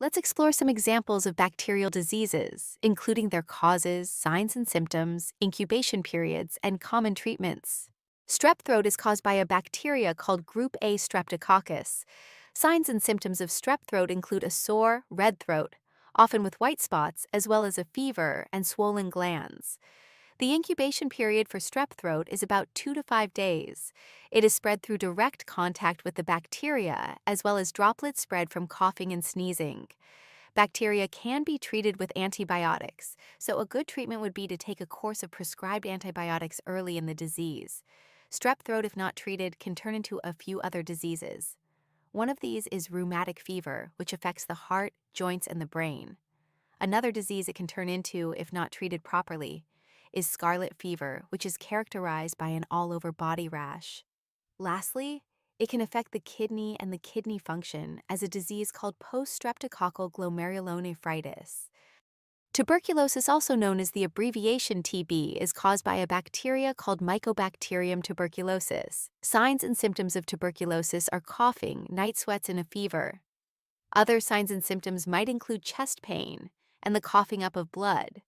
Let's explore some examples of bacterial diseases, including their causes, signs and symptoms, incubation periods, and common treatments. Strep throat is caused by a bacteria called Group A Streptococcus. Signs and symptoms of strep throat include a sore, red throat, often with white spots, as well as a fever and swollen glands. The incubation period for strep throat is about 2 to 5 days. It is spread through direct contact with the bacteria, as well as droplets spread from coughing and sneezing. Bacteria can be treated with antibiotics, so a good treatment would be to take a course of prescribed antibiotics early in the disease. Strep throat, if not treated, can turn into a few other diseases. One of these is rheumatic fever, which affects the heart, joints, and the brain. Another disease it can turn into, if not treated properly, is scarlet fever, which is characterized by an all-over body rash. Lastly, it can affect the kidney and the kidney function as a disease called post-streptococcal glomerulonephritis. Tuberculosis, also known as the abbreviation TB, is caused by a bacteria called Mycobacterium tuberculosis. Signs and symptoms of tuberculosis are coughing, night sweats, and a fever. Other signs and symptoms might include chest pain and the coughing up of blood.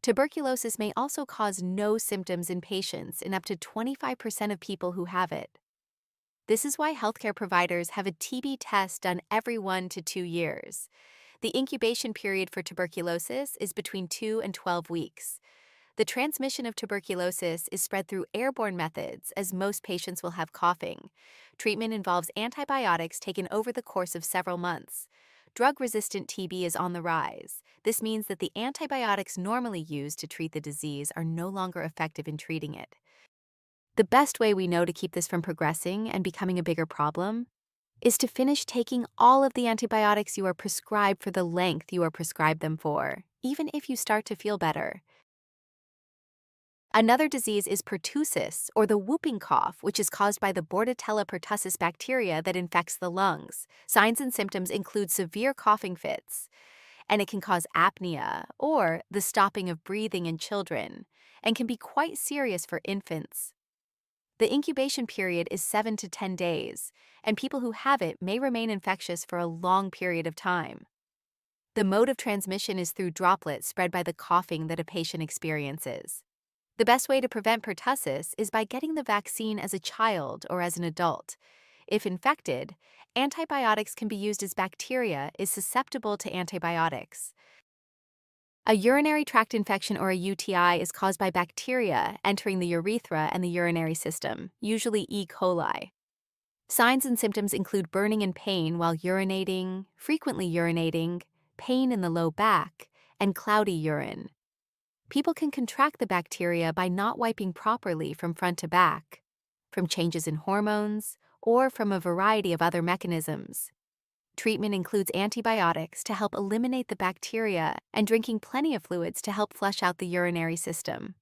Tuberculosis may also cause no symptoms in patients in up to 25% of people who have it. This is why healthcare providers have a TB test done every 1 to 2 years. The incubation period for tuberculosis is between 2 and 12 weeks. The transmission of tuberculosis is spread through airborne methods, as most patients will have coughing. Treatment involves antibiotics taken over the course of several months. Drug-resistant TB is on the rise. This means that the antibiotics normally used to treat the disease are no longer effective in treating it. The best way we know to keep this from progressing and becoming a bigger problem is to finish taking all of the antibiotics you are prescribed for the length you are prescribed them for, even if you start to feel better. Another disease is pertussis, or the whooping cough, which is caused by the Bordetella pertussis bacteria that infects the lungs. Signs and symptoms include severe coughing fits, and it can cause apnea or the stopping of breathing in children, and can be quite serious for infants. The incubation period is 7 to 10 days, and people who have it may remain infectious for a long period of time. The mode of transmission is through droplets spread by the coughing that a patient experiences. The best way to prevent pertussis is by getting the vaccine as a child or as an adult. If infected, antibiotics can be used as bacteria is susceptible to antibiotics. A urinary tract infection, or a UTI, is caused by bacteria entering the urethra and the urinary system, usually E. coli. Signs and symptoms include burning and pain while urinating, frequently urinating, pain in the low back, and cloudy urine. People can contract the bacteria by not wiping properly from front to back, from changes in hormones, or from a variety of other mechanisms. Treatment includes antibiotics to help eliminate the bacteria and drinking plenty of fluids to help flush out the urinary system.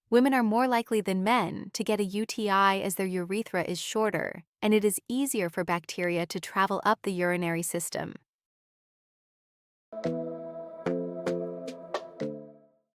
Women are more likely than men to get a UTI as their urethra is shorter, and it is easier for bacteria to travel up the urinary system.